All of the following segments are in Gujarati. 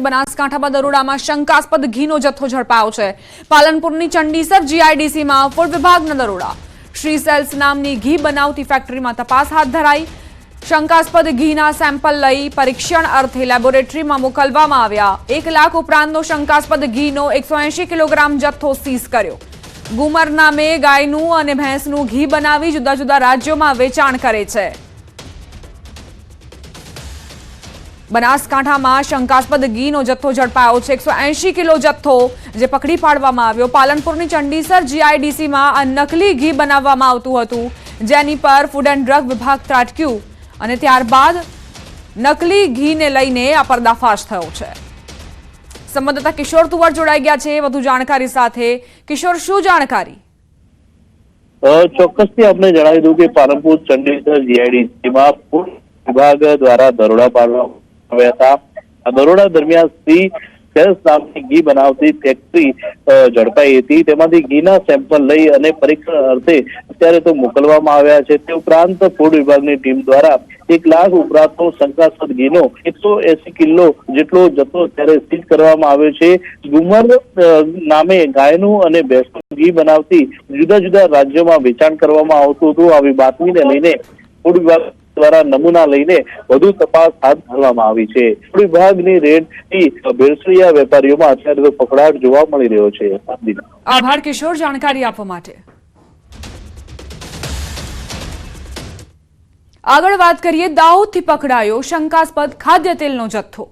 બનાસકાંઠામાં દરોડામાં શંકાસ્પદ ઘીનો જથ્થો ઝડપાયો છે। પાલનપુરની ચંડીસર જીઆઈડીસીમાં ફૂડ વિભાગના દરોડા। શ્રી સેલ્સ નામની ઘી બનાવતી ફેક્ટરીમાં તપાસ હાથ ધરાઈ। શંકાસ્પદ ઘીના સેમ્પલ લઈ પરીક્ષણ અર્થે લેબોરેટરીમાં મોકલવામાં આવ્યા। 1 લાખ ઉપરાંતનો શંકાસ્પદ ઘીનો 180 કિલોગ્રામ જથ્થો સીઝ કર્યો। ગુમર નામે ગાયનું અને ભેંસનું ઘી બનાવી જુદા જુદા રાજ્યોમાં વેચાણ કરે છે। બનાસકાંઠામાં શંકાસ્પદ ઘીનો જથ્થો ઝડપાયો છે। 180 કિલો જથ્થો જે પકડી પાડવામાં આવ્યો। પાલનપુરની ચંડીસર જીઆઈડીસીમાં આ નકલી ઘી બનાવવામાં આવતું હતું, જેની પર ફૂડ એન્ડ ડ્રગ વિભાગ ત્રાટક્યું અને ત્યારબાદ નકલી ઘીને લઈને આ પર્દાફાશ થયો છે। સંવાદદાતા કિશોર તુવર જોડાઈ ગયા છે વધુ જાણકારી સાથે। કિશોર, શું જાણકારી? ચોક્કસથી આપણે જણાવી દઉં કે પાલનપુર ચંડીસર જીઆઈડીસીમાં ફૂડ વિભાગ દ્વારા દરોડા પાડવામાં આવ્યા હતા। આ દરોડા દરમિયાન શ્રી સેલ્સ નામની ઘી બનાવતી ફેક્ટરી ઝડપાઈ હતી। તેમાંથી ઘીના સેમ્પલ લઈ અને પરીક્ષણ અર્થે અત્યારે તો મોકલવામાં આવ્યા છે। તે ઉપરાંત ફૂડ વિભાગની ટીમ દ્વારા 1 લાખ ઉપરાંતનો શંકાસ્પદ ઘીનો 180 કિલો જેટલો જથ્થો અત્યારે સીઝ કરવામાં આવ્યો છે। ગુમર નામે ગાયનું અને ભેંસનું ઘી બનાવતી જુદા જુદા રાજ્યોમાં વેચાણ કરવામાં આવતું હતું। આવી બાતમીને લઈને ફૂડ વિભાગ દ્વારા નમૂના લઈને વધુ તપાસ હાથ ધરવામાં આવી છે। ફૂડ વિભાગની રેડથી ભેળસેળિયા વેપારીઓમાં અત્યારે તો પકડાટ જોવા મળી રહ્યો છે। આભાર કિશોર, જાણકારી આપવા માટે। આગળ વાત કરીએ, દાહોદથી પકડાયો શંકાસ્પદ ખાદ્ય તેલનો જથ્થો।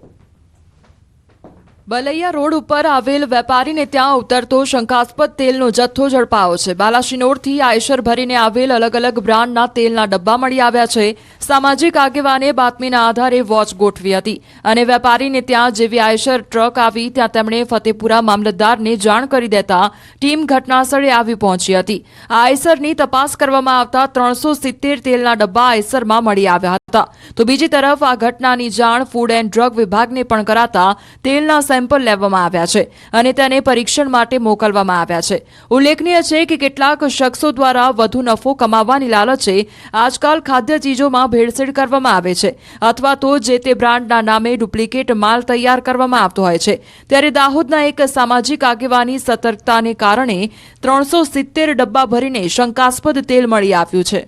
બલૈયા રોડ ઉપર આવેલ વેપારીને ત્યાં ઉતરતો શંકાસ્પદ તેલનો જથ્થો ઝડપાયો છે। બાલાશિનોરથી આયશર ભરીને આવેલ અલગ અલગ બ્રાન્ડના તેલના ડબ્બા મળી આવ્યા છે। સામાજિક આગેવાને બાતમીના આધારે વોચ ગોઠવી હતી અને વેપારીને ત્યાં જેવી આયશર ટ્રક આવી ત્યાં તેમણે ફતેપુરા મામલતદારને જાણ કરી દેતા ટીમ ઘટનાસ્થળે આવી પહોંચી હતી। આ આયશરની તપાસ કરવામાં આવતા 370 તેલના ડબ્બા આયશરમાં મળી આવ્યા હતા। તો બીજી તરફ આ ઘટનાની જાણ ફૂડ એન્ડ ડ્રગ વિભાગને પણ કરાતા તેલના સેમ્પલ લેવામાં આવ્યા છે અને તેને પરીક્ષણ માટે મોકલવામાં આવ્યા છે। ઉલ્લેખનીય છે કે કેટલાક શખ્સો દ્વારા વધુ નફો કમાવવાની લાલચે આજકાલ ખાદ્ય ચીજોમાં ભેળસેળ કરવામાં આવે છે અથવા તો જે તે બ્રાન્ડના નામે ડુપ્લિકેટ માલ તૈયાર કરવામાં આવતો હોય છે। ત્યારે દાહોદના એક સામાજિક આગેવાની સતર્કતાને કારણે 370 ડબ્બા ભરીને શંકાસ્પદ તેલ મળી આવ્યું છે।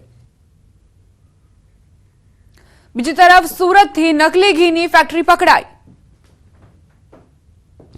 બીજી તરફ સુરતથી નકલી ઘીની ફેક્ટરી પકડાઈ।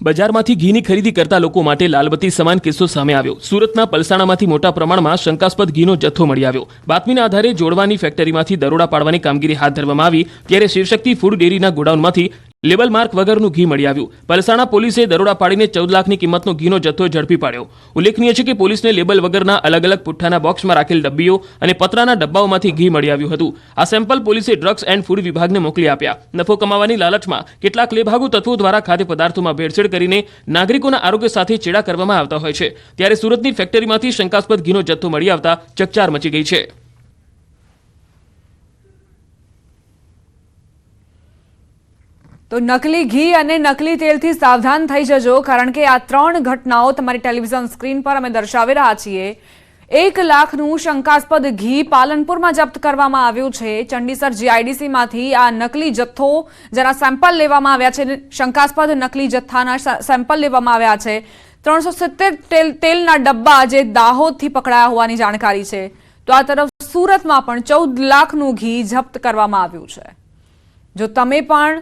બજારમાંથી ઘીની ખરીદી કરતા લોકો માટે લાલબત્તી સમાન કિસ્સો સામે આવ્યો। સુરતના પલસાણામાંથી મોટા પ્રમાણમાં શંકાસ્પદ ઘીનો જથ્થો મળી આવ્યો। બાતમીના આધારે જોડવાની ફેક્ટરીમાંથી દરોડા પાડવાની કામગીરી હાથ ધરવામાં આવી ત્યારે શિવશક્તિ ફૂડ ડેરીના ગોડાઉનમાંથી લેબલ માર્ક વગરનું ઘી મળી આવ્યું। પલસાણા પોલીસે દરોડા પાડીને 14 લાખની કિંમતનો ઘીનો જથ્થો ઝડપી પાડ્યો। ઉલ્લેખનીય છે કે પોલીસને લેબલ વગરના અલગ અલગ પુઠ્ઠાના બોક્સમાં રાખેલ ડબ્બીઓ અને પતરાના ડબ્બાઓમાંથી ઘી મળી આવ્યું હતું। આ સેમ્પલ પોલીસે ડ્રગ્સ એન્ડ ફૂડ વિભાગને મોકલી આપ્યા। નફો કમાવાની લાલચમાં કેટલાક લેભાગુ તત્વો દ્વારા ખાદ્ય પદાર્થોમાં ભેળસેળ કરીને નાગરિકોના આરોગ્ય સાથે ચેડા કરવામાં આવતા હોય છે। ત્યારે સુરતની ફેક્ટરીમાંથી શંકાસ્પદ ઘીનો જથ્થો મળી આવતા ચકચાર મચી ગઈ છે। તો નકલી ઘી અને નકલી તેલથી સાવધાન થઈ જજો, કારણ કે આ 3 ઘટનાઓ તમારી ટેલિવિઝન સ્ક્રીન પર અમે દર્શાવી રહ્યા છીએ। 1 લાખનું શંકાસ્પદ ઘી પાલનપુરમાં જપ્ત કરવામાં આવ્યું છે। ચંડીસર જીઆઈડીસીમાંથી આ નકલી જથ્થો જેના સેમ્પલ લેવામાં આવ્યા છે, શંકાસ્પદ નકલી જથ્થાના સેમ્પલ લેવામાં આવ્યા છે। 370 તેલના ડબ્બા જે દાહોદથી પકડાયા હોવાની જાણકારી છે। તો આ તરફ સુરતમાં પણ 14 લાખનું ઘી જપ્ત કરવામાં આવ્યું છે। જો તમે પણ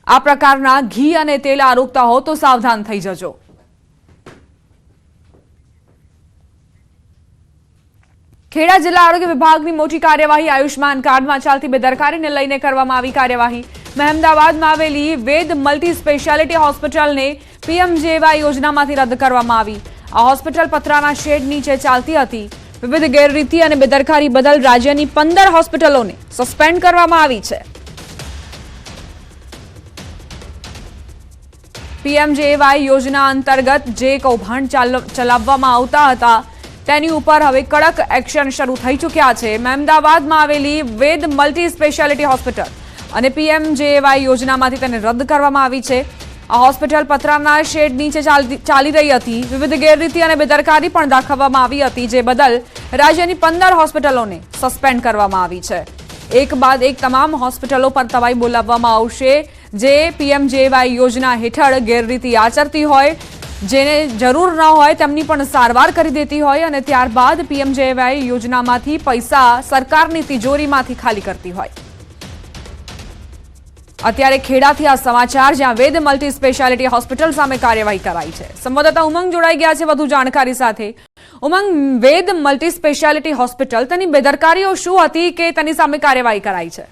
આ પ્રકારના ઘી અને તેલ આરોગતા હો તો સાવધાન થઈ જજો। ખેડા જિલ્લા આરોગ્ય વિભાગની મોટી કાર્યવાહી। આયુષ્માન કાર્ડમાં ચાલતી બેદરકારીને લઈને કરવામાં આવી કાર્યવાહી। મહેમદાવાદમાં આવેલી વેદ મલ્ટી સ્પેશિયાલિટી હોસ્પિટલને પીએમજેવાય યોજનામાંથી રદ કરવામાં આવી। આ હોસ્પિટલ પતરાના શેડ નીચે ચાલતી હતી। વિવિધ ગેરરીતિ અને બેદરકારી બદલ રાજ્યની 15 હોસ્પિટલોને સસ્પેન્ડ કરવામાં આવી છે। પીએમજેવાય યોજના અંતર્ગત જે કૌભાંડ ચલાવવામાં આવતા હતા તેની ઉપર હવે કડક એક્શન શરૂ થઈ ચૂક્યા છે। મહેમદાવાદમાં આવેલી વેદ મલ્ટી સ્પેશિયાલિટી હોસ્પિટલ અને પીએમજેવાય યોજનામાંથી તેને રદ કરવામાં આવી છે। આ હોસ્પિટલ પતરાના શેડ નીચે ચાલી રહી હતી। વિવિધ ગેરરીતિ અને બેદરકારી પણ દાખવવામાં આવી હતી, જે બદલ રાજ્યની 15 હોસ્પિટલોને સસ્પેન્ડ કરવામાં આવી છે। એક બાદ એક તમામ હોસ્પિટલો પર તવાઈ બોલાવવામાં આવશે, જે PMJY યોજના હેઠળ ગેરરીતિ આચરતી હોય, જેને જરૂર ન હોય તેમની પણ સારવાર કરી દેતી હોય અને ત્યારબાદ PMJY યોજનામાંથી પૈસા સરકારની તિજોરીમાંથી ખાલી કરતી હોય। અત્યારે ખેડાથી આ સમાચાર, જ્યાં વેદ મલ્ટી સ્પેશિયાલિટી હોસ્પિટલ સામે કાર્યવાહી કરાઈ છે। સંવાદદાતા ઉમંગ જોડાઈ ગયા છે વધુ જાણકારી સાથે। ઉમંગ, વેદ મલ્ટી સ્પેશિયાલિટી હોસ્પિટલ, તેની બેદરકારીઓ શું હતી કે તેની સામે કાર્યવાહી કરાઈ છે?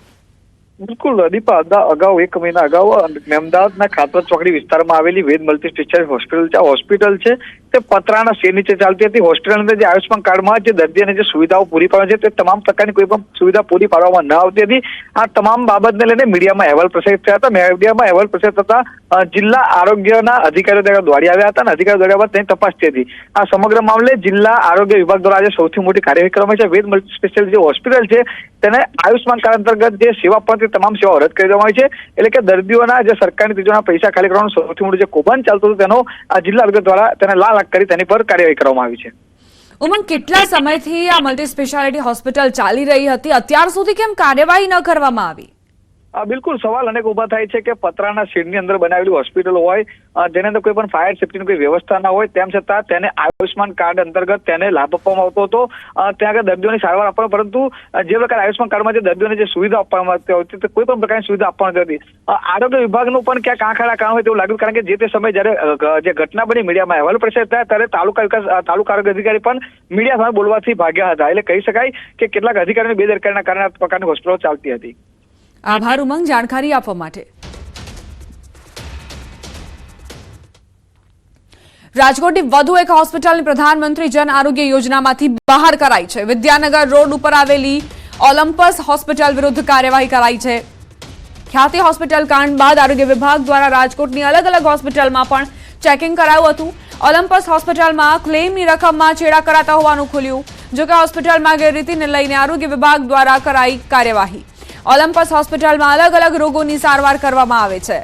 બિલકુલ દીપા, અગાઉ 1 મહિના અગાઉ અમદાવાદના ખાતર ચોકડી વિસ્તારમાં આવેલી વેદ મલ્ટી સ્પેશિયાલિટી હોસ્પિટલ છે। આ હોસ્પિટલ છે તે પતરાના શેડ નીચે ચાલતી હતી। હોસ્પિટલની અંદર જે આયુષ્માન કાર્ડમાં જે દર્દીઓને જે સુવિધાઓ પૂરી પાડે છે તે તમામ પ્રકારની કોઈ પણ સુવિધા પૂરી પાડવામાં ન આવતી હતી। આ તમામ બાબતને લઈને મીડિયામાં અહેવાલ પ્રસારિત થયા હતા। મીડિયામાં અહેવાલ પ્રસારિત થતા જિલ્લા આરોગ્યના અધિકારીઓ ત્યાં દોડી આવ્યા હતા અને અધિકારીઓ દોડ્યા બાદ તેની તપાસ થઈ હતી। આ સમગ્ર મામલે જિલ્લા આરોગ્ય વિભાગ દ્વારા આજે સૌથી મોટી કાર્યવાહી કરવામાં આવી છે। વેદ મલ્ટી સ્પેશિયાલિટી જે હોસ્પિટલ છે તેને આયુષ્માન કાર્ડ અંતર્ગત જે સેવા પણ તમામ સેવાઓ રદ કરી દેવામાં આવી છે। એટલે કે દર્દીઓના જે સરકારની તિજોરીના પૈસા ખાલી કરવાનું સૌથી મોટું જે કૌભાંડ ચાલતું હતું તેનો જિલ્લા આરોગ્ય દ્વારા તેને લાલ કરી તેની પર કાર્યવાહી કરવામાં આવી છે। ઉમંગ, કેટલા સમયથી આ મલ્ટી સ્પેશિયાલિટી હોસ્પિટલ ચાલી રહી હતી? અત્યાર સુધી કેમ કાર્યવાહી ન કરવામાં આવી? બિલકુલ સવાલ અનેક ઉભા થાય છે કે પતરાના શેડની અંદર બનાવેલી હોસ્પિટલ હોય જેની અંદર કોઈ પણ ફાયર સેફ્ટીની કોઈ વ્યવસ્થા ના હોય, તેમ છતાં તેને આયુષ્માન કાર્ડ અંતર્ગત તેને લાભ આપવામાં આવતો હતો। ત્યાં આગળ દર્દીઓની સારવાર આપવામાં, પરંતુ જે પ્રકારે આયુષ્માન કાર્ડમાં જે દર્દીઓને જે સુવિધા આપવામાં આવતી હોય તે કોઈ પણ પ્રકારની સુવિધા આપવામાં આવતી હતી। આરોગ્ય વિભાગનું પણ ક્યાંક આંખાડા કામ હોય તેવું લાગ્યું, કારણ કે જે તે સમયે જ્યારે જે ઘટના બની મીડિયામાં અહેવાલ પ્રસારિત થયા ત્યારે તાલુકા આરોગ્ય અધિકારી પણ મીડિયા સામે બોલવાથી ભાગ્યા હતા। એટલે કહી શકાય કે કેટલાક અધિકારીઓની બેદરકારીના કારણે આ પ્રકારની હોસ્પિટલો ચાલતી હતી। આભાર ઉમંગ, જાણકારી આપવા માટે। રાજકોટની વધુ એક હોસ્પિટલની પ્રધાનમંત્રી જન આરોગ્ય યોજનામાંથી બહાર કરાઈ છે। વિદ્યાનગર રોડ ઉપર આવેલી ઓલિમ્પસ હોસ્પિટલ વિરુદ્ધ કાર્યવાહી કરાઈ છે। ખ્યાતિ હોસ્પિટલ કાંડ બાદ આરોગ્ય વિભાગ દ્વારા રાજકોટની અલગ અલગ હોસ્પિટલમાં પણ ચેકિંગ કરાયું હતું। ઓલિમ્પસ હોસ્પિટલમાં ક્લેમની રકમમાં છેડા કરાતા હોવાનું ખુલ્યું। જોકે હોસ્પિટલમાં ગેરરીતિને લઈને આરોગ્ય વિભાગ દ્વારા કરાઈ કાર્યવાહી। ઓલિમ્પસ હોસ્પિટલમાં અલગ અલગ રોગોની સારવાર કરવામાં આવે છે।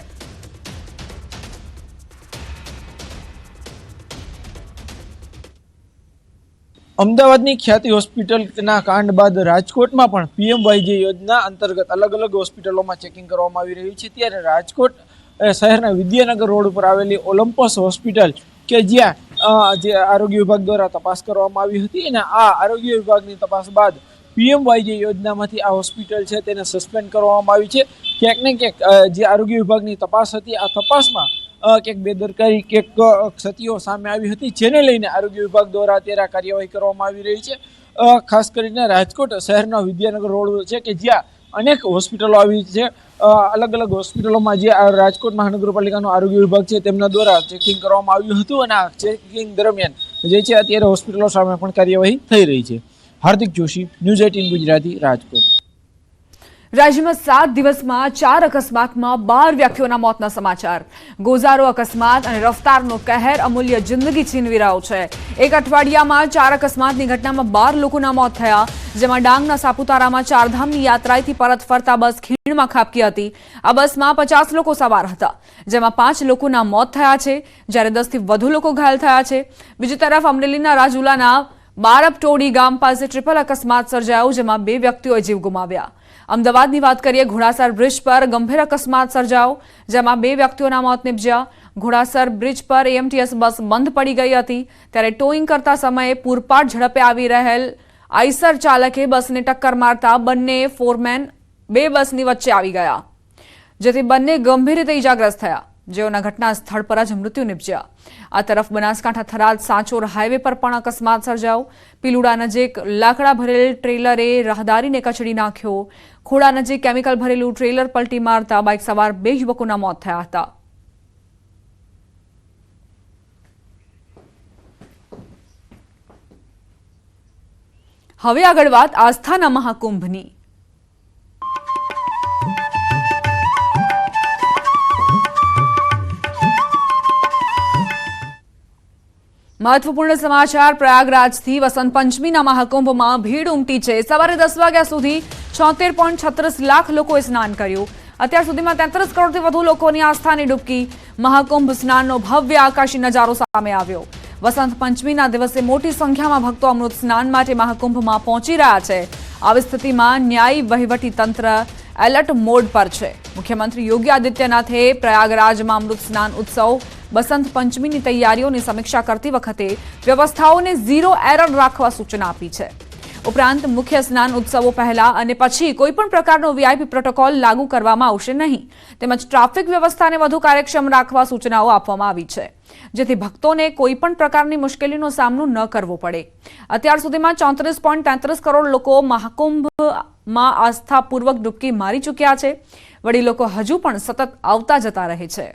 અમદાવાદની ખ્યાતિ હોસ્પિટલના કાંડ બાદ રાજકોટમાં પણ PMYJ યોજના અંતર્ગત અલગ અલગ હોસ્પિટલોમાં ચેકિંગ કરવામાં આવી રહ્યું છે। ત્યારે રાજકોટ શહેરના વિદ્યાનગર રોડ ઉપર આવેલી ઓલિમ્પસ હોસ્પિટલ કે જ્યાં જે આરોગ્ય વિભાગ દ્વારા તપાસ કરવામાં આવી હતી અને આ આરોગ્ય વિભાગની તપાસ બાદ PMYJ યોજનામાંથી આ હોસ્પિટલ છે તેને સસ્પેન્ડ કરવામાં આવી છે। ક્યાંક ને ક્યાંક જે આરોગ્ય વિભાગની તપાસ હતી આ તપાસમાં ક્યાંક બેદરકારી ક્યાંક ક્ષતિઓ સામે આવી હતી, જેને લઈને આરોગ્ય વિભાગ દ્વારા અત્યારે આ કાર્યવાહી કરવામાં આવી રહી છે। ખાસ કરીને રાજકોટ શહેરના વિદ્યાનગર રોડ છે કે જ્યાં અનેક હોસ્પિટલો આવી છે। અલગ અલગ હોસ્પિટલોમાં જે રાજકોટ મહાનગરપાલિકાનો આરોગ્ય વિભાગ છે તેમના દ્વારા ચેકિંગ કરવામાં આવ્યું હતું અને આ ચેકિંગ દરમિયાન જે છે અત્યારે હોસ્પિટલો સામે પણ કાર્યવાહી થઈ રહી છે। હાર્દિક જોશી, ન્યૂઝ 18 ગુજરાતી, રાજકોટ। રાજ્યમાં 7 દિવસમાં 4 અકસ્માતમાં 12 વ્યક્તિઓના મોતના સમાચાર। ગોઝારો અકસ્માત અને રફતારનો કહેર અમૂલ્ય જિંદગી છીનવી રહ્યો છે। એક અઠવાડિયામાં 4 અકસ્માતની ઘટનામાં 12 લોકોના મોત થયા, જેમાં ડાંગના સાપુતારામાં ચારધામની યાત્રાથી પરત ફરતા બસ ખીણમાં ખાબકી હતી। આ બસમાં 50 લોકો સવાર હતા, જેમાં 5 લોકોના મોત થયા છે, જ્યારે 10થી વધુ લોકો ઘાયલ થયા છે। બીજી તરફ અમરેલીના રાજુલાના બારપટોડી ગામ પાસે ટ્રિપલ અકસ્માત સર્જાયો, જેમાં 2 વ્યક્તિઓએ જીવ ગુમાવ્યા। અમદાવાદની વાત કરીએ, ઘોડાસર બ્રિજ પર ગંભીર અકસ્માત સર્જાયો, જેમાં 2 વ્યક્તિઓના મોત નીપજ્યા। ઘોડાસર બ્રિજ પર AMTS બસ બંધ પડી ગઈ હતી, ત્યારે ટોઈંગ કરતા સમયે પૂરપાટ ઝડપે આવી રહેલ આઈસર ચાલકે બસને ટક્કર મારતા બંને ફોરમેન 2 બસની વચ્ચે આવી ગયા, જેથી બંને ગંભીર રીતે ઇજાગ્રસ્ત થયા, જેઓના ઘટના સ્થળ પર જ મૃત્યુ નીપજ્યા। આ તરફ બનાસકાંઠા થરાદ સાંચોર હાઈવે પર પણ અકસ્માત સર્જાયો। પીલુડા નજીક લાકડા ભરેલ ટ્રેલરે રાહદારીને કચડી નાખ્યો। ખોડા નજીક કેમિકલ ભરેલું ટ્રેલર પલટી મારતા બાઇક સવાર 2 યુવકોના મોત થયા હતા। હવે આગળ વાત આસ્થાના મહાકુંભની। મહત્વપૂર્ણ સમાચાર પ્રયાગરાજથી વસંત પંચમીના મહાકુંભમાં ભીડ ઉમટી છે। સવારે 10 વાગ્યા સુધી 76.36 લાખ લોકોએ સ્નાન કર્યું। અત્યાર સુધીમાં 33 કરોડથી વધુ લોકોની આસ્થાની ડૂબકી। મહાકુંભ સ્નાનનો ભવ્ય આકાશી નજારો સામે આવ્યો। વસંત પંચમીના દિવસે મોટી સંખ્યામાં ભક્તો અમૃત સ્નાન માટે મહાકુંભમાં પહોંચી રહ્યા છે। આવી સ્થિતિમાં ન્યાયી વહીવટી તંત્ર, એલર્ટ મોડ પર છે. મુખ્યમંત્રી યોગી આદિત્યનાથે પ્રયાગરાજમાં અમૃત સ્નાન ઉત્સવ બસંત પંચમીની તૈયારીઓની સમીક્ષા કરતી વખતે વ્યવસ્થાઓને ઝીરો એરર રાખવા સૂચના આપી છે. ઉપરાંત મુખ્ય સ્નાન ઉત્સવો પહેલા અને પછી કોઈપણ પ્રકારનો વીઆઈપી પ્રોટોકોલ લાગુ કરવામાં આવશે નહીં. તેમજ ટ્રાફિક વ્યવસ્થાને વધુ કાર્યક્ષમ રાખવા સૂચનાઓ આપવામાં આવી છે, જેથી ભક્તોને કોઈપણ પ્રકારની મુશ્કેલીનો સામનો ન કરવો પડે. અત્યાર સુધીમાં 34.33 કરોડ લોકો મહાકુંભમાં આસ્થાપૂર્વક ડૂબકી મારી ચૂક્યા છે. વળી લોકો હજુ પણ સતત આવતા જતા રહે છે.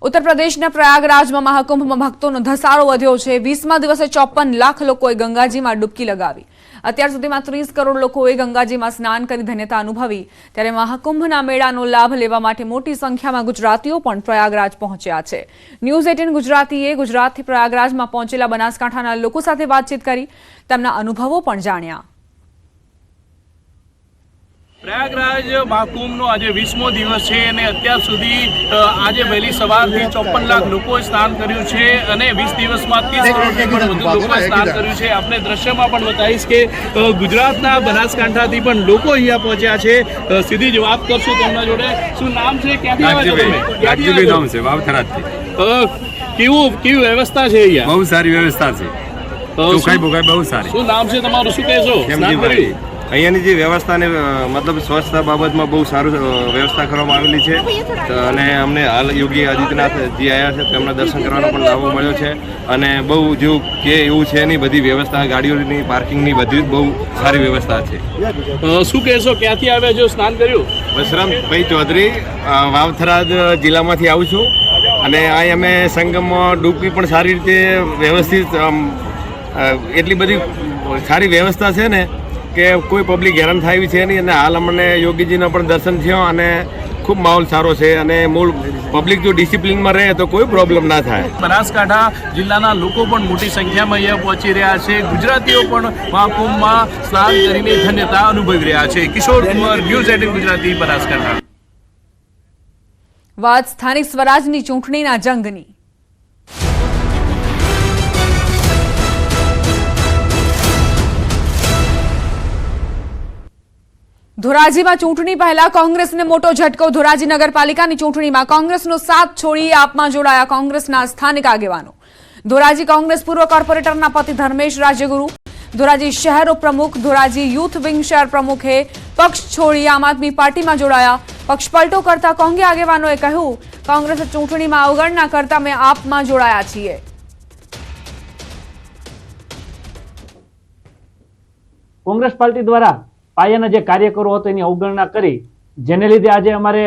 ઉત્તર પ્રદેશના પ્રયાગરાજમાં મહાકુંભમાં ભક્તોનો ધસારો વધ્યો છે. 20મા દિવસે 54 લાખ લોકોએ ગંગાજીમાં ડૂબકી લગાવી. અત્યાર સુધીમાં 30 કરોડ લોકોએ ગંગાજીમાં સ્નાન કરી ધન્યતા અનુભવી. ત્યારે મહાકુંભના મેળાનો લાભ લેવા માટે મોટી સંખ્યામાં ગુજરાતીઓ પણ પ્રયાગરાજ પહોંચ્યા છે. ન્યૂઝ 18 ગુજરાતીએ ગુજરાતથી પ્રયાગરાજમાં પહોંચેલા બનાસકાંઠાના લોકો સાથે વાતચીત કરી તેમના અનુભવો પણ જાણ્યા. પ્રયાગરાજ મહાકુંભનો આજે 20મો દિવસ છે અને અત્યાર સુધી આજે વહેલી સવારથી 54 લાખ લોકોએ સ્નાન કર્યું છે અને 20 દિવસમાં 30 કરોડથી પણ વધુ લોકોએ સ્નાન કર્યું છે. આપણે દ્રશ્યમાં પણ બતાવીશ કે ગુજરાતના બનાસકાંઠાથી પણ લોકો અહીંયા પહોંચ્યા છે. સીધી જ વાત કરશું તેમના જોડે. શું નામ છે, ક્યાંથી આવ્યા તમે? રાજુભાઈ નામ છે, વાવથરાથી. કેવી વ્યવસ્થા છે અહીંયા? બહુ સારી વ્યવસ્થા છે, ચોખાઈ બોખાઈ બહુ સારી. શું નામ છે તમારું, શું કહેશો? સ્નાન કર્યું? અહીંયાની જે વ્યવસ્થાને મતલબ સ્વચ્છતા બાબતમાં બહુ સારું વ્યવસ્થા કરવામાં આવેલી છે અને અમને હાલ યોગી આદિત્યનાથજી આવ્યા છે તેમના દર્શન કરવાનો પણ લાભો મળ્યો છે અને બહુ જો કે એવું છે નહીં, બધી વ્યવસ્થા ગાડીઓની પાર્કિંગની બધી બહુ સારી વ્યવસ્થા છે. શું કહેશો, ક્યાંથી આવ્યા છો, સ્નાન કર્યું? બસરામભાઈ ચૌધરી, વાવથરાદ જિલ્લામાંથી આવું છું અને અહીં અમે સંગમમાં ડૂબકી પણ સારી રીતે વ્યવસ્થિત એટલી બધી સારી વ્યવસ્થા છે ને કે કોઈ પબ્લિક હેરાન થાય એવી છે નહીં અને હાલ અમને યોગીજીના પણ દર્શન થયો અને ખૂબ માહોલ સારો છે અને મૂળ પબ્લિક જો ડિસિપ્લિનમાં રહે તો કોઈ પ્રોબ્લેમ ના થાય. બનાસકાંઠા જિલ્લાના લોકો પણ મોટી સંખ્યામાં અહીંયા પહોંચી રહ્યા છે. ગુજરાતીઓ પણ મહાકુંભમાં સ્નાન કરીને ધન્યતા અનુભવી રહ્યા છે. કિશોર કુમાર, ન્યૂઝ 18 ગુજરાતી, બનાસકાંઠા. વાત સ્થાનિક સ્વરાજની ચૂંટણીના જંગની. ધોરાજીમાં ચૂંટણી પહેલા કોંગ્રેસને મોટો ઝટકો. ધોરાજી નગરપાલિકાની ચૂંટણીમાં કોંગ્રેસનો સાથ છોડી આપમાં જોડાયા કોંગ્રેસના સ્થાનિક આગેવાનો. ધોરાજી કોંગ્રેસ પૂર્વ કોર્પોરેટરના પતિ ધર્મેશ રાજ્યગુરુ, ધોરાજી શહેર ઉપપ્રમુખ, ધોરાજી યુથ વિંગ શહેર પ્રમુખે પક્ષ છોડી આમ આદમી પાર્ટીમાં જોડાયા. પક્ષ પલટો કરતા કોંગી આગેવાનોએ કહ્યું, કોંગ્રેસ ચૂંટણીમાં અવગણના કરતા અમે આપમાં જોડાયા છીએ. કોંગ્રેસ પાર્ટી દ્વારા પાયાના જે કાર્યકરો હતો એની અવગણના કરી, જેને લીધે આજે અમારે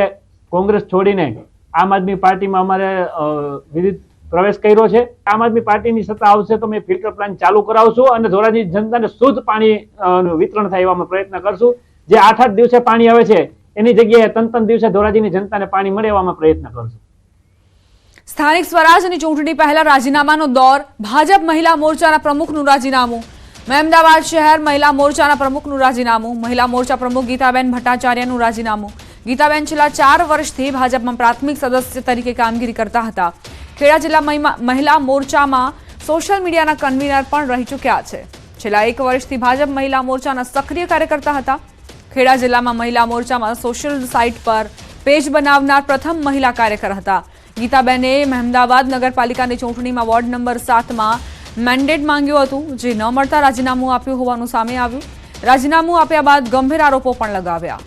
કોંગ્રેસ છોડીને આમ આદમી પાર્ટીમાં અમારે વિવિધ પ્રવેશ કર્યો છે. આમ આદમી પાર્ટીની સત્તા આવશે તો અમે ફિલ્ટર પ્લાન્ટ ચાલુ કરાવશું અને ધોરાજી જનતાને શુદ્ધ પાણી વિતરણ થાય એવા અમે પ્રયત્ન કરશું. જે 8-8 દિવસે પાણી આવે છે એની જગ્યાએ 3-3 દિવસે ધોરાજીની જનતાને પાણી મળે એવા અમે પ્રયત્ન કરશું. સ્થાનિક સ્વરાજની ચૂંટણી પહેલા રાજીનામાનો દોર. ભાજપ મહિલા મોરચાના પ્રમુખનું રાજીનામું. અમદાવાદ શહેર મહિલા મોરચાના પ્રમુખનું રાજીનામું. મહિલા મોરચા પ્રમુખ ગીતાબેન ભટ્ટાચાર્યનું રાજીનામું. ગીતાબેન છેલ્લા 4 વર્ષથી ભાજપમાં પ્રાથમિક સદસ્ય તરીકે કામગીરી કરતા હતા. ખેડા જિલ્લા મહિલા મોરચામાં સોશિયલ મીડિયાના કન્વીનર પણ રહી ચૂક્યા છે. છેલ્લા 1 વર્ષથી ભાજપ મહિલા મોરચાના સક્રિય કાર્યકર્તા હતા. ખેડા જિલ્લામાં મહિલા મોરચામાં સોશિયલ સાઇટ પર પેજ બનાવનાર પ્રથમ મહિલા કાર્યકર હતા. ગીતાબેને અમદાવાદ નગરપાલિકાની ચૂંટણીમાં વોર્ડ નંબર 7માં મેન્ડેટ માંગ્યું હતું, જે ન મળતા રાજીનામું આપ્યું હોવાનું સામે આવ્યું. રાજીનામું આપ્યા બાદ ગંભીર આરોપો પણ લગાવ્યા.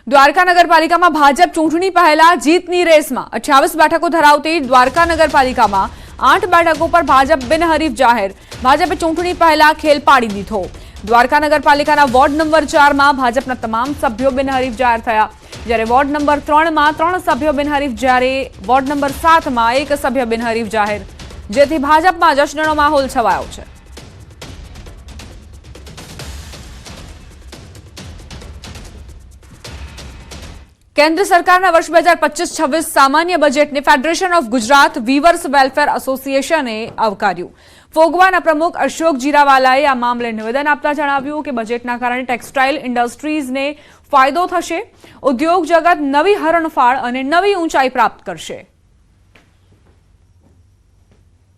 દ્વારકા નગરપાલિકામાં ભાજપ ચૂંટણી પહેલા જીતની રેસમાં. 28 બેઠકો ધરાવતી દ્વારકા નગરપાલિકામાં 8 બેઠકો પર ભાજપ બિનહરીફ જાહેર. ભાજપે ચૂંટણી પહેલા ખેલ પાડી દીધો. દ્વારકા નગરપાલિકાના વોર્ડ નંબર 4માં ભાજપના તમામ સભ્યો બિનહરીફ જાહેર થયા, જ્યારે વોર્ડ નંબર 3માં 3 સભ્યો બિનહરીફ, જ્યારે વોર્ડ નંબર 7માં 1 સભ્ય બિનહરીફ જાહેર, જેથી ભાજપમાં જશ્નનો માહોલ છવાયો છે. કેન્દ્ર સરકારના વર્ષ 2025-26 સામાન્ય બજેટને federation of Gujarat weavers welfare એસોસિએશને આવકાર્યું. ફોગવાના પ્રમુખ અશોક જીરાવાલાએ આ મામલે નિવેદન આપતા જણાવ્યું કે બજેટના કારણે ટેક્સટાઇલ ઇન્ડસ્ટ્રીઝને ફાયદો થશે. ઉદ્યોગ જગત નવી હરણફાળ અને નવી ઊંચાઈ પ્રાપ્ત કરશે.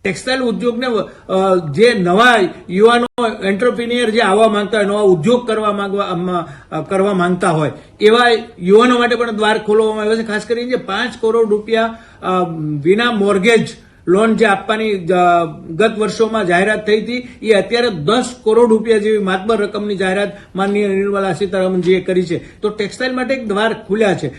ટેક્સટાઇલ ઉદ્યોગને જે નવા યુવાનો એન્ટરપ્રિન્યોર જે આવવા માંગતા હોય, નવા ઉદ્યોગ કરવા માંગતા હોય એવા યુવાનો માટે પણ દ્વાર ખોલવામાં આવ્યો છે. ખાસ કરીને જે 5 કરોડ રૂપિયા વિના મોર્ગેજ લોન જે આપવાની ગત વર્ષોમાં જાહેરાત થઈ હતી, એ અત્યારે 10 કરોડ રૂપિયા જેવી માતબર રકમની જાહેરાત માનનીય નિર્મલા સીતારામનજીએ કરી છે. તો ટેક્સટાઇલ માટે એક દ્વાર ખુલ્યા છે.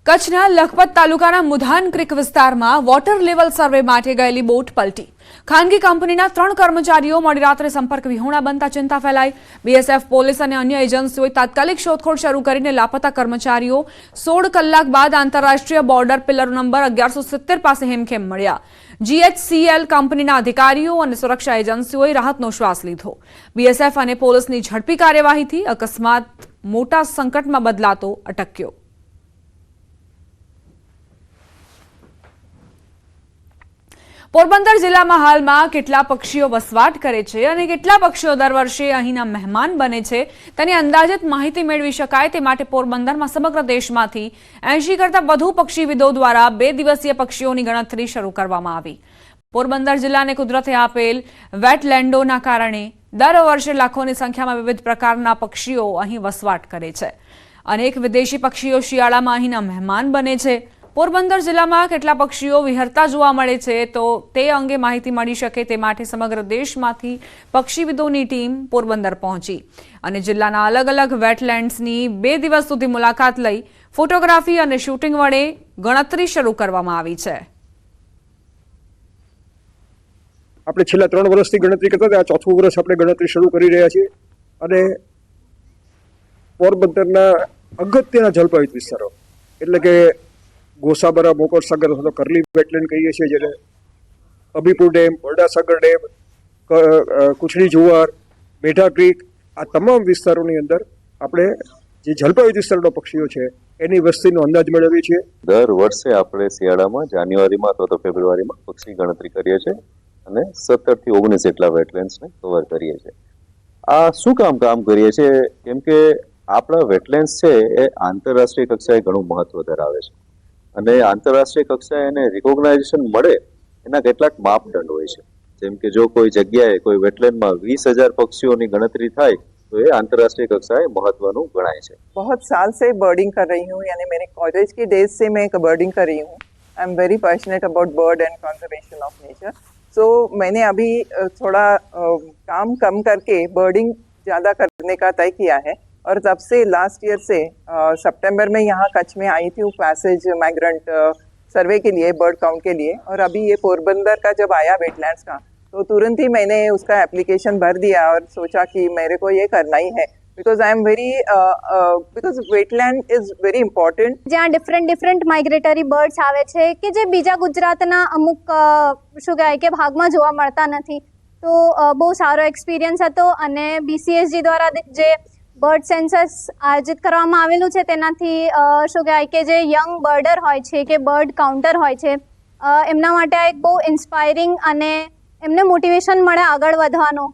કચ્છના લખપત તાલુકાના મુધાન ક્રીક વિસ્તારમાં વોટર લેવલ સર્વે માટે ગયેલી બોટ પલટી. ખાનગી કંપનીના 3 કર્મચારીઓ મોડી રાત્રે સંપર્ક વિહોણા બનતા ચિંતા ફેલાઈ. બીએસએફ, પોલીસ અને અન્ય એજન્સીઓએ તાત્કાલિક શોધખોળ શરૂ કરીને લાપતા કર્મચારીઓ 16 કલાક બાદ આંતરરાષ્ટ્રીય બોર્ડર પિલર નંબર 1170 પાસે હેમખેમ મળ્યા. GHCL કંપનીના અધિકારીઓ અને સુરક્ષા એજન્સીઓએ રાહતનો શ્વાસ લીધો. બીએસએફ અને પોલીસની ઝડપી કાર્યવાહીથી અકસ્માત મોટા સંકટમાં બદલાતો અટક્યો. પોરબંદર જિલ્લામાં હાલમાં કેટલા પક્ષીઓ વસવાટ કરે છે અને કેટલા પક્ષીઓ દર વર્ષે અહીંના મહેમાન બને છે તેની અંદાજિત માહિતી મેળવી શકાય તે માટે પોરબંદરમાં સમગ્ર દેશમાંથી 80 કરતાં વધુ પક્ષીવિદો દ્વારા 2 દિવસીય પક્ષીઓની ગણતરી શરૂ કરવામાં આવી. પોરબંદર જિલ્લાને કુદરતે આપેલ વેટલેન્ડોના કારણે દર વર્ષે લાખોની સંખ્યામાં વિવિધ પ્રકારના પક્ષીઓ અહીં વસવાટ કરે છે. અનેક વિદેશી પક્ષીઓ શિયાળામાં અહીંના મહેમાન બને છે. પોરબંદર જિલ્લામાં કેટલા પક્ષીઓ વિહરતા જોવા મળે છે તો તે અંગે માહિતી મળી શકે તે માટે સમગ્ર દેશમાંથી પક્ષીવિદોની ટીમ પોરબંદર પહોંચી અને જિલ્લાના અલગ અલગ વેટલેન્ડ્સની 2 દિવસ સુધી મુલાકાત લઈ ફોટોગ્રાફી અને શૂટિંગ વડે ગણતરી શરૂ કરવામાં આવી છે. આપણે છેલ્લા 3 વર્ષથી ગણતરી કરતા હતા, આ 4થું વર્ષ આપણે ગણતરી શરૂ કરી રહ્યા છીએ અને પોરબંદરના અગત્યના જલપાવિત વિસ્તારો એટલે કે ગોસાબરા, મોકોરસાગર અથવા કરલી વેટલેન્ડ કહીએ છીએ, જેને અબીપુર ડેમ, બરડાસાગર ડેમ, કુચડી જુવાર, મેઢા ક્રીક, આ તમામ વિસ્તારોની અંદર આપણે જે જલપાવિત વિસ્તારના પક્ષીઓ છે એની વસ્તીનો અંદાજ મેળવીએ છીએ. દર વર્ષે આપણે શિયાળામાં જાન્યુઆરીમાં અથવા તો ફેબ્રુઆરીમાં પક્ષી ગણતરી કરીએ છીએ અને 17 થી 19 જેટલા વેટલેન્ડ્સને કવર કરીએ છીએ. આ શું કામ કરીએ છીએ? કેમ કે આપણા વેટલેન્ડ્સ છે એ આંતરરાષ્ટ્રીય કક્ષાએ ઘણું મહત્વ ધરાવે છે અને આંતરરાષ્ટ્રીય કક્ષાએ એને રિકોગ્નાઇઝેશન મળે એના કેટલાક માપદંડ હોય છે. જેમ કે જો કોઈ જગ્યાએ કોઈ વેટલેન્ડમાં 20,000 पक्षियों गणतरी થાય तो ये अंतर्राष्ट्रीय कक्षाएं महत्वનું गणाय છે. बहुत साल से बर्डिंग कर रही हूँ, यानी मेरे कॉलेज के डेज से मैं बर्डिंग कर रही हूँ. I am very passionate about bird and conservation of nature. So मैंने अभी थोड़ा काम कम करके बर्डिंग ज़्यादा करने का तय किया है और तब से लास्ट ईयर से सितंबर में यहाँ कच्छ में आई थी पैसेज माइग्रेंट सर्वे के लिए, बर्ड काउंट के लिए. और अभी ये पोरबंदर का जब आया वेटलैंड्स का तो तुरंत ही मैंने उसका एप्लीकेशन भर दिया और सोचा कि मेरे को ये करना ही है because I am very because wetland is very important. જ્યાં ડિફરન્ટ માઇગ્રેટરી બર્ડ્સ આવે છે કે જે બીજા ગુજરાતના અમુક શું કહેવાય કે ભાગમાં જોવા મળતા નથી. તો બહુ સારો એક્સપિરિયન્સ હતો અને BCSG દ્વારા જે બર્ડ સેન્સસ આયોજિત કરવામાં આવેલું છે તેનાથી શું કહેવાય કે જે યંગ બર્ડર હોય છે કે બર્ડ કાઉન્ટર હોય છે એમના માટે આ એક બહુ ઇન્સ્પાયરિંગ અને એમને મોટિવેશન મળે આગળ વધવાનો.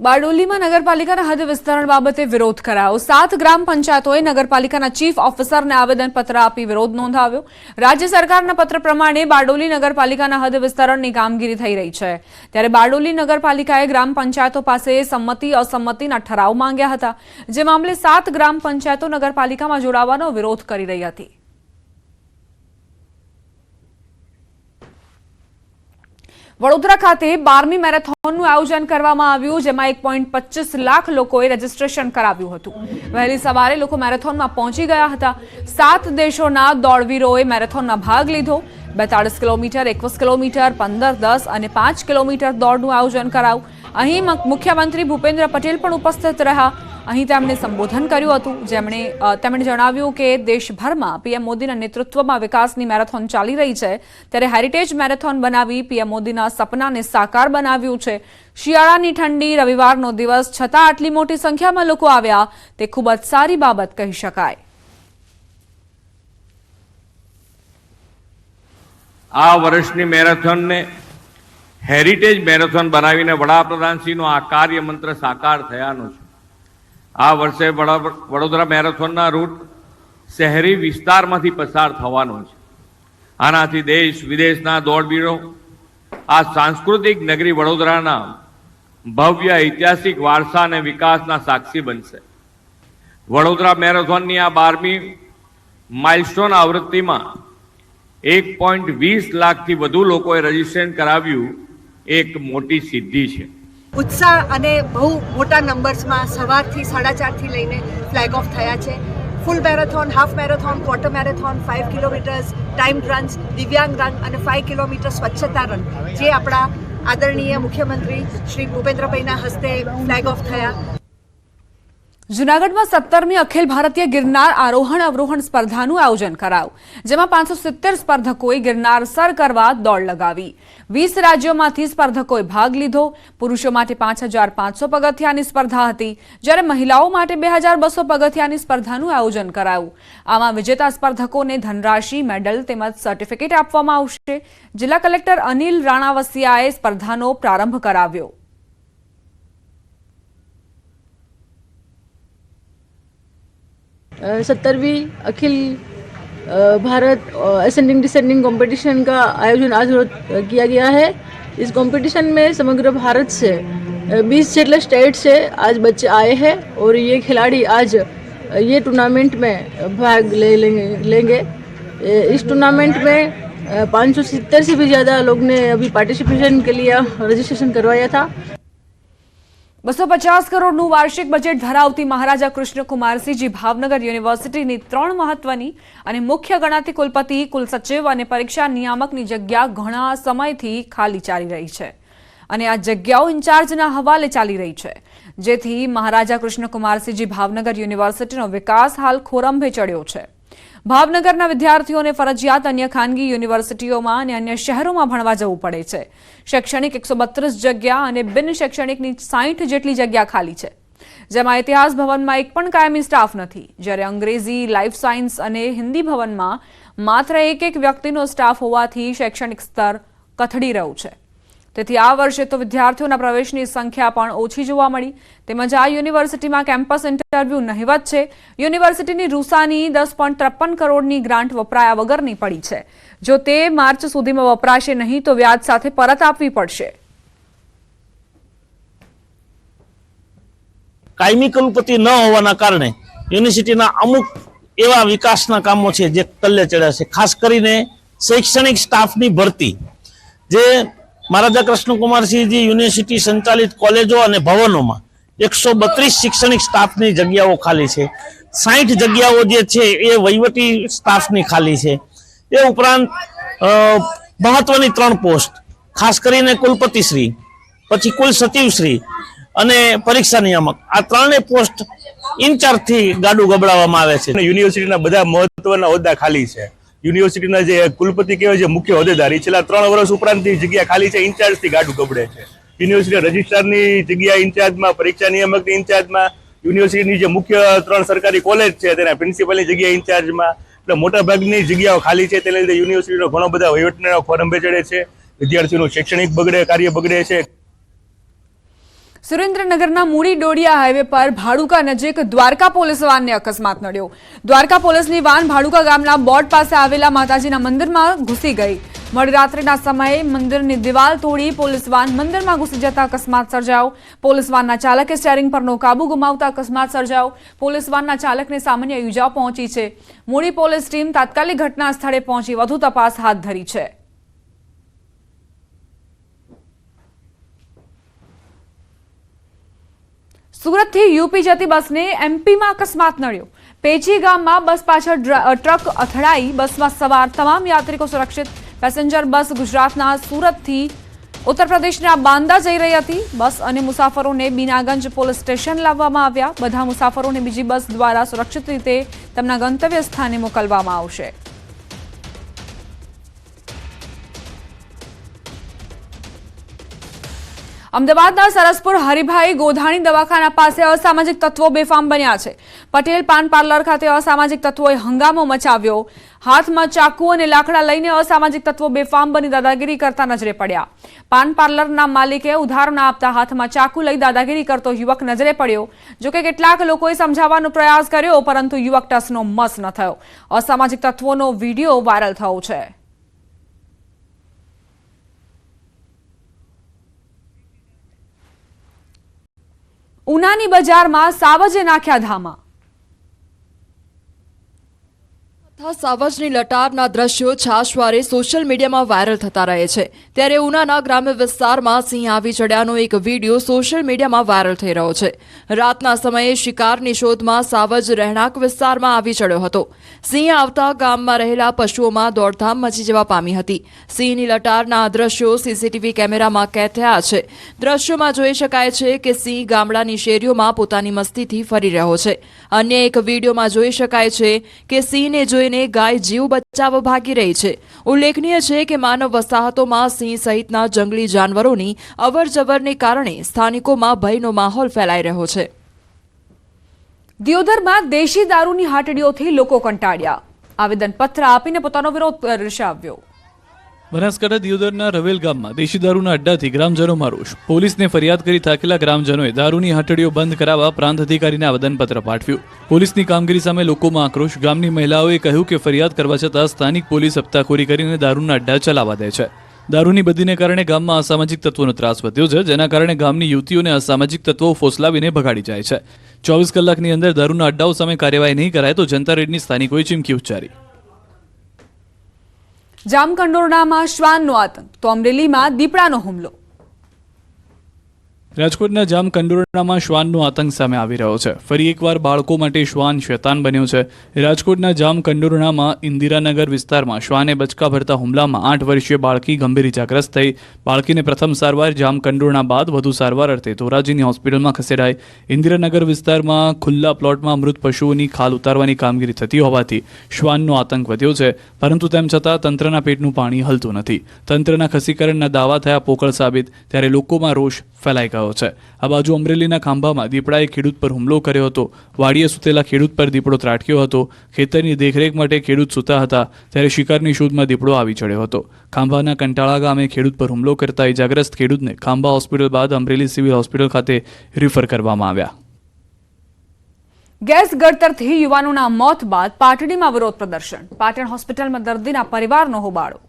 બારડોલીમાં નગરપાલિકાના હદ વિસ્તરણ બાબતે વિરોધ કરાયો. 7 ગ્રામ પંચાયતોએ નગરપાલિકાના ચીફ ઓફિસરને આવેદનપત્ર આપી વિરોધ નોંધાવ્યો. રાજ્ય સરકારના પત્ર પ્રમાણે બારડોલી નગરપાલિકાના હદ વિસ્તરણની કામગીરી થઈ રહી છે, ત્યારે બારડોલી નગરપાલિકાએ ગ્રામ પંચાયતો પાસે સંમતિ અસંમતિના ઠરાવ માંગ્યા હતા, જે મામલે 7 ગ્રામ પંચાયતો નગરપાલિકામાં જોડાવાનો વિરોધ કરી રહી હતી. વડોદરા ખાતે 12મી મેરેથોનનું આયોજન કરવામાં આવ્યું, જેમાં 1.25 લાખ લોકોએ રજીસ્ટ્રેશન કરાવ્યું હતું. વહેલી સવારે લોકો મેરેથોનમાં પહોંચી ગયા હતા. 7 દેશોના દોડવીરોએ મેરેથોનમાં ભાગ લીધો. 42 કિલોમીટર, 21 કિલોમીટર, 15, 10 અને 5 કિલોમીટર દોડનું આયોજન કરાયું. અહીં મુખ્યમંત્રી ભૂપેન્દ્ર પટેલ પણ ઉપસ્થિત રહ્યા. અહીં તેમણે સંબોધન કર્યું હતું, તેમણે જણાવ્યું કે દેશભરમાં પીએમ મોદીના નેતૃત્વમાં વિકાસની મેરેથોન ચાલી રહી છે, ત્યારે હેરિટેજ મેરેથોન બનાવી પીએમ મોદીના સપનાને સાકાર બનાવ્યું છે. શિયાળાની ઠંડી, રવિવારનો દિવસ છતાં આટલી મોટી સંખ્યામાં લોકો આવ્યા તે ખૂબ જ સારી બાબત કહી શકાય. આ વર્ષની મેરેથોનને હેરિટેજ મેરેથોન બનાવીને વડાપ્રધાનશ્રીનો આ કાર્ય મંત્ર સાકાર થયાનો છે. આ વર્ષે વડોદરા મેરેથોનના રૂટ શહેરી વિસ્તારમાંથી પસાર થવાનો છે. આનાથી દેશ વિદેશના દોડવીરો આ સાંસ્કૃતિક નગરી વડોદરાના ભવ્ય ઐતિહાસિક વારસા અને વિકાસના સાક્ષી બનશે. વડોદરા મેરેથોનની આ 12મી માઇલસ્ટોન આવૃત્તિમાં 1.20 લાખથી વધુ લોકોએ રજીસ્ટ્રેશન કરાવ્યું, એક મોટી સિદ્ધિ છે. ઉત્સાહ અને બહુ મોટા નંબર્સમાં સવારથી 4:30થી લઈને ફ્લેગ ઓફ થયા છે. Full marathon, half marathon, quarter marathon, 5 kilometres time runs, દિવ્યાંગ રન અને 5 કિલોમીટર સ્વચ્છતા રન, જે આપણા આદરણીય મુખ્યમંત્રી શ્રી ભૂપેન્દ્રભાઈના હસ્તે ફ્લેગ ઓફ થયા. જૂનાગઢમાં 17મી અખિલ ભારતીય ગિરનાર આરોહણ અવરોહણ સ્પર્ધાનું આયોજન કરાયું, જેમાં 570 સ્પર્ધકોએ ગિરનાર સર કરવા દોડ લગાવી. 20 રાજ્યોમાંથી સ્પર્ધકોએ ભાગ લીધો. પુરુષો માટે 5500 પગથિયાની સ્પર્ધા હતી, જ્યારે મહિલાઓ માટે 2200 પગથિયાની સ્પર્ધાનું આયોજન કરાયું. આમાં વિજેતા સ્પર્ધકોને ધનરાશિ, મેડલ તેમજ સર્ટિફિકેટ આપવામાં આવશે. જિલ્લા કલેક્ટર અનિલ રાણાવસિયાએ સ્પર્ધાનો પ્રારંભ કરાવ્યો. 17वीं अखिल भारत असेंडिंग डिसेंडिंग कंपटीशन का आयोजन आज किया गया है. इस कंपटीशन में समग्र भारत से 20 जेटले स्टेट से आज बच्चे आए हैं और ये खिलाड़ी आज ये टूर्नामेंट में भाग लेंगे. इस टूर्नामेंट में 570 से भी ज़्यादा लोग ने अभी पार्टिसिपेशन के लिए रजिस्ट्रेशन करवाया था. 250 કરોડનું વાર્ષિક બજેટ ધરાવતી મહારાજા કૃષ્ણકુમારસિંહજી ભાવનગર યુનિવર્સિટીની 3 મહત્વની અને મુખ્ય ગણાતી કુલપતિ, કુલસચિવ અને પરીક્ષા નિયામકની જગ્યા ઘણા સમયથી ખાલી ચાલી રહી છે અને આ જગ્યાઓ ઇન્ચાર્જના હવાલે ચાલી રહી છે, જેથી મહારાજા કૃષ્ણકુમારસિંહજી ભાવનગર યુનિવર્સિટીનો વિકાસ હાલ ખોરંભે ચડ્યો છે. ભાવનગરના વિદ્યાર્થીઓને ફરજિયાત અન્ય ખાનગી યુનિવર્સિટીઓમાં અને અન્ય શહેરોમાં ભણવા જવું પડે છે. શૈક્ષણિક 132 જગ્યા અને બિન શૈક્ષણિકની 60 જેટલી જગ્યા ખાલી છે, જેમાં ઇતિહાસ ભવનમાં એક પણ કાયમી સ્ટાફ નથી, જ્યારે અંગ્રેજી, લાઈફ સાયન્સ અને હિન્દી ભવનમાં માત્ર એક વ્યક્તિનો સ્ટાફ હોવાથી શૈક્ષણિક સ્તર કથળી રહ્યું છે. તેથી આ વર્ષે તો વિદ્યાર્થીઓના પ્રવેશની સંખ્યા પણ ઓછી જોવા મળી. તેમજ આ યુનિવર્સિટીમાં કેમ્પસ ઇન્ટરવ્યૂ નહિવત છે. યુનિવર્સિટીની રૂસાની 10.53 કરોડની ગ્રાન્ટ વપરાયા વગરની પડી છે. જો તે માર્ચ સુધીમાં વપરાશે નહીં તો વ્યાજ સાથે પરત આપવી પડશે. કાયમી કુલપતિ ન હોવાના કારણે યુનિવર્સિટીના અમુક એવા વિકાસના કામો છે જે તલ્લે ચડ્યા છે. ખાસ કરીને શૈક્ષણિક સ્ટાફની ભરતી, જે મહારાજા કૃષ્ણકુમારસિંહજી યુનિવર્સિટી સંચાલિત કોલેજો અને ભવનોમાં 132 શૈક્ષણિક સ્ટાફની જગ્યાઓ ખાલી છે. 60 જગ્યાઓ જે છે એ વહીવટી સ્ટાફની ખાલી છે. એ ઉપરાંત મહત્વની 3 પોસ્ટ, ખાસ કરીને કુલપતિશ્રી, પછી કુલ સચિવશ્રી અને પરીક્ષા નિયામક, આ 3 પોસ્ટ ઇન્ચાર્જથી ગાડું ગબડાવવામાં આવે છે. યુનિવર્સિટીના બધા મહત્વના હોદ્દા ખાલી છે. યુનિવર્સિટીના જે કુલપતિ કહેવાય છે મુખ્ય હોદ્દેદાર, છેલ્લા 3 વર્ષ ઉપરાંતની જગ્યા ખાલી છે, ઇન્ચાર્જથી ગાડું ગબડે છે. યુનિવર્સિટી રજિસ્ટ્રારની જગ્યા ઇન્ચાર્જમાં, પરીક્ષા નિયામકની ઇન્ચાર્જમાં, યુનિવર્સિટીની જે મુખ્ય 3 સરકારી કોલેજ છે તેના પ્રિન્સિપલની જગ્યા ઇન્ચાર્જમાં, એટલે મોટા ભાગની જગ્યાઓ ખાલી છે. તેને લીધે યુનિવર્સિટીનો ઘણો બધા વહીવટના ખોરંભે ચડે છે. વિદ્યાર્થીઓનું શૈક્ષણિક બગડે, કાર્ય બગડે છે. સુરેન્દ્રનગરના મૂડી ડોડિયા હાઈવે પર ભાડુકા નજીક દ્વારકા પોલીસ વાનને અકસ્માત નડ્યો. દ્વારકા પોલીસની વાન ભાડુકા ગામના બોર્ડ પાસે આવેલા માતાજીના મંદિરમાં ઘૂસી ગઈ. મોડી રાત્રિના સમયે મંદિરની દિવાલ તોડી પોલીસ વાન મંદિરમાં ઘૂસી જતા અકસ્માત સર્જાયો. પોલીસ વાનના ચાલકે સ્ટીયરિંગ પરનો કાબુ ગુમાવતા અકસ્માત સર્જાયો. પોલીસ વાનના ચાલકને સામાન્ય ઈજાઓ પહોંચી છે. મૂડી પોલીસ ટીમ તાત્કાલિક ઘટના સ્થળે પહોંચી વધુ તપાસ હાથ ધરી છે. સુરતથી યુપી જતી બસને એમપીમાં અકસ્માત નડ્યો. પેચી ગામમાં બસ પાછળ ટ્રક અથડાઈ. બસમાં સવાર તમામ યાત્રિકો સુરક્ષિત. પેસેન્જર બસ ગુજરાતના સુરતથી ઉત્તર પ્રદેશના બાંદા જઈ રહી હતી. બસ અને મુસાફરોને બીનાગંજ પોલીસ સ્ટેશન લાવવામાં આવ્યા. બધા મુસાફરોને બીજી બસ દ્વારા સુરક્ષિત રીતે તેમના ગંતવ્ય સ્થાને મોકલવામાં આવશે. અમદાવાદના સરસપુર હરિભાઈ ગોધાણી દવાખાના પાસે અસામાજિક તત્વો બેફામ બન્યા છે. પટેલ પાન પાર્લર ખાતે અસામાજિક તત્વોએ હંગામો મચાવ્યો. હાથમાં ચાકુ અને લાકડા લઈને અસામાજિક તત્વો બેફામ બની દાદાગીરી કરતા નજરે પડ્યા. પાન પાર્લરના માલિકે ઉધાર ના આપતા હાથમાં ચાકુ લઈ દાદાગીરી કરતો યુવક નજરે પડ્યો. જોકે કેટલાક લોકોએ સમજાવવાનો પ્રયાસ કર્યો, પરંતુ યુવક ટસનો મસ ન થયો. અસામાજિક તત્વોનો વિડીયો વાયરલ થયો છે. ઉનાની બજારમાં સાવજે નાખ્યા ધામા. સાવજની લટારના દ્રશ્યો છાશવારે સોશિયલ મીડિયામાં વાયરલ થતા રહે છે. ત્યારે ઉનાના ગ્રામ્ય વિસ્તારમાં સિંહ આવી ચડ્યાનો એક વિડીયો સોશિયલ મીડિયામાં વાયરલ થઈ રહ્યો છે. રાતના સમયે શિકારની શોધમાં સાવજ રહેણાંક વિસ્તારમાં આવી ચડ્યો હતો. સિંહ આવતા ગામમાં રહેલા પશુઓમાં દોડધામ મચી જવા પામી હતી. સિંહની લટારના દ્રશ્યો સીસીટીવી કેમેરામાં કેદ થયા છે. દ્રશ્યોમાં જોઈ શકાય છે કે સિંહ ગામડાની શેરીઓમાં પોતાની મસ્તીથી ફરી રહ્યો છે. અન્ય એક વિડીયોમાં જોઈ શકાય છે કે સિંહને જોઈને ગાય જીવ બચાવવા ભાગી રહી છે. ઉલ્લેખનીય છે કે માનવ વસાહતોમાં સિંહ સહિતના જંગલી જાનવરોની અવરજવરને કારણે સ્થાનિકોમાં ભયનો માહોલ ફેલાઈ રહ્યો છે. દિયોદરમાં દેશી દારૂની હાટડીઓથી લોકો કંટાળ્યા. આવેદનપત્ર આપીને પોતાનો વિરોધ દર્શાવ્યો. બનાસકાંઠા દિયોદરના રવેલ ગામમાં દેશી દારૂના અડ્ડાથી ગ્રામજનોમાં રોષ. પોલીસને ફરિયાદ કરી થાકેલા ગ્રામજનોએ દારૂની હાટડીઓ બંધ કરાવવા પ્રાંત અધિકારીને આવેદનપત્ર પાઠવ્યું. પોલીસની કામગીરી સામે લોકોમાં આક્રોશ. ગામની મહિલાઓએ કહ્યું કે ફરિયાદ કરવા છતાં સ્થાનિક પોલીસ હપ્તાખોરી કરીને દારૂના અડ્ડા ચલાવવા દે છે. દારૂની બદીને કારણે ગામમાં અસામાજિક તત્વોનો ત્રાસ વધ્યો છે, જેના કારણે ગામની યુવતીઓને અસામાજિક તત્વો ફોસલાવીને ભગાડી જાય છે. 24 કલાકની અંદર દારૂના અડ્ડાઓ સામે કાર્યવાહી નહીં કરાય તો જનતા રેડની સ્થાનિકોએ ચીમકી ઉચ્ચારી. જામકંડોરણામાં શ્વાનનો આતંક તો અમરેલીમાં દીપડાનો હુમલો. રાજકોટના જામકંડોરણામાં શ્વાનનો આતંક સામે આવી રહ્યો છે. ફરી એકવાર બાળકો માટે શ્વાન શૈતાન બન્યો છે. રાજકોટના જામકંડોરણામાં ઇન્દિરાનગર વિસ્તારમાં શ્વાને બચકા ભરતા હુમલામાં 8 વર્ષીય બાળકી ગંભીર ઇજાગ્રસ્ત થઈ. બાળકીને પ્રથમ સારવાર જામકંડોરણા બાદ વધુ સારવાર અર્થે ધોરાજીની હોસ્પિટલમાં ખસેડાઈ. ઇન્દિરાનગર વિસ્તારમાં ખુલ્લા પ્લોટમાં મૃત પશુઓની ખાલ ઉતારવાની કામગીરી થતી હોવાથી શ્વાનનો આતંક વધ્યો છે. પરંતુ તેમ છતાં તંત્રના પેટનું પાણી હલતું નથી. તંત્રના ખસીકરણના દાવા થયા પોકળ સાબિત. ત્યારે લોકોમાં રોષ ફેલાઈ ગયો છે. આ બાજુ અમરેલીના ખાંભામાં દીપડાએ ખેડૂત પર હુમલો કર્યો હતો. વાડીએ સૂતેલા ખેડૂત પર દીપડો ત્રાટક્યો હતો. ખેતરની દેખરેખ માટે ખેડૂત સૂતા હતા ત્યારે શિકારની શોધમાં દીપડો આવી ચડ્યો હતો. ખાંભાના કંટાળા ગામે ખેડૂત પર હુમલો કરતા ઇજાગ્રસ્ત ખેડૂતને ખાંભા હોસ્પિટલ બાદ અમરેલી સિવિલ હોસ્પિટલ ખાતે રિફર કરવામાં આવ્યા. ગેસ ગળતરથી યુવાનોના મોત બાદ પાટડીમાં વિરોધ પ્રદર્શન. પાટણ હોસ્પિટલમાં દર્દીના પરિવારનો હોબાળો.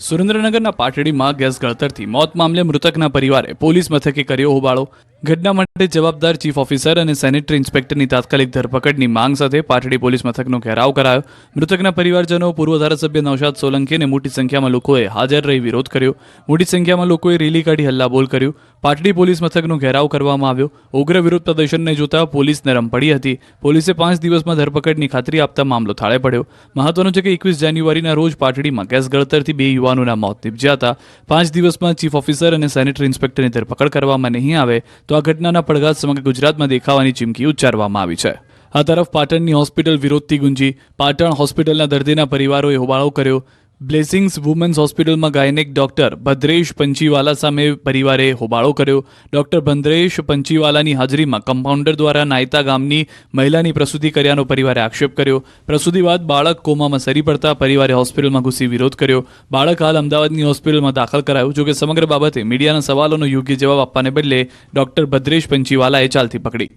સુરેન્દ્રનગરના પાટડીમાં ગેસ ગળતરથી મોત મામલે મૃતકના પરિવારે પોલીસ મથકે કર્યો હોબાળો. ઘટના માટે જવાબદાર ચીફ ઓફિસર અને સેનેટરી ઇન્સ્પેક્ટરની તાત્કાલિક ધરપકડની માંગ સાથે પાટડી પોલીસ મથકનો ઘેરાવ કરાયો. મૃતકના પરિવારજનો, પૂર્વ ધારાસભ્ય નૌશાદ સોલંકી અને મોટી સંખ્યામાં લોકોએ હાજર રહી વિરોધ કર્યો. મોટી સંખ્યામાં લોકોએ રેલી કાઢી હલ્લાબોલ કર્યું. પાટડી પોલીસ મથકનો ઘેરાવ કરવામાં આવ્યો. ઉગ્ર વિરોધ પ્રદર્શનને જોતા પોલીસ નરમ પડી હતી. પોલીસે 5 દિવસમાં ધરપકડની ખાતરી આપતા મામલો થાળે પડ્યો. મહત્વનું છે કે 21 જાન્યુઆરીના રોજ પાટડીમાં ગેસ ગળતરથી 2 યુવાનોના મોત નીપજ્યા હતા. 5 દિવસમાં ચીફ ઓફિસર અને સેનેટરી ઇન્સ્પેક્ટરની ધરપકડ કરવામાં નહીં આવે તો આ ઘટનાના પડઘા સમગ્ર ગુજરાતમાં દેખાવાની ચીમકી ઉચ્ચારવામાં આવી છે. આ તરફ પાટણની હોસ્પિટલ વિરોધથી ગુંજી. પાટણ હોસ્પિટલના દર્દીના પરિવારોએ હોબાળો કર્યો. બ્લેસિંગ્સ વુમન્સ હોસ્પિટલમાં ગાયનેક ડોક્ટર ભદ્રેશ પંચીવાલા સામે પરિવારે હોબાળો કર્યો. ડોક્ટર ભદ્રેશ પંચીવાલાની હાજરીમાં કમ્પાઉન્ડર દ્વારા નાયતા ગામની મહિલાની પ્રસૂતિ કર્યાનો પરિવારે આક્ષેપ કર્યો. પ્રસૂતિ બાદ બાળક કોમામાં સરી પડતા પરિવારે હોસ્પિટલમાં ઘૂસી વિરોધ કર્યો. બાળક હાલ અમદાવાદની હોસ્પિટલમાં દાખલ કરાયું. જોકે સમગ્ર બાબતે મીડિયાના સવાલોનો યોગ્ય જવાબ આપવાને બદલે ડોક્ટર ભદ્રેશ પંચીવાલાએ ચાલતી પકડી.